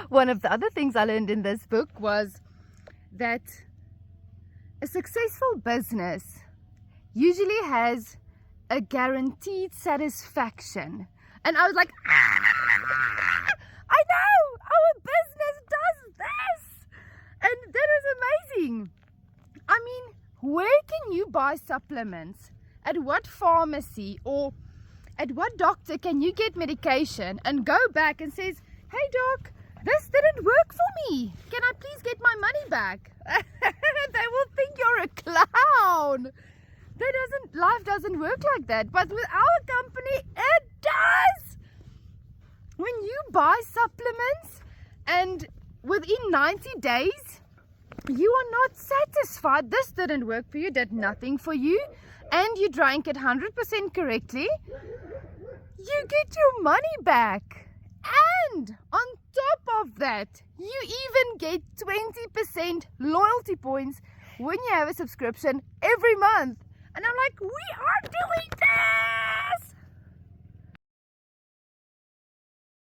One of the other things I learned in this book was that a successful business usually has a guaranteed satisfaction. And I was like, I know, our business does this. And that is amazing. I mean, where can you buy supplements? At what pharmacy or at what doctor can you get medication and go back and says, hey doc, this didn't work for me. Can I please get my money back? They will think you're a clown. Life doesn't work like that. But with our company, it does. When you buy supplements and within 90 days, you are not satisfied, this didn't work for you, did nothing for you, and you drank it 100% correctly, you get your money back. And on top of that, you even get 20% loyalty points when you have a subscription every month. And I'm like, we are doing this!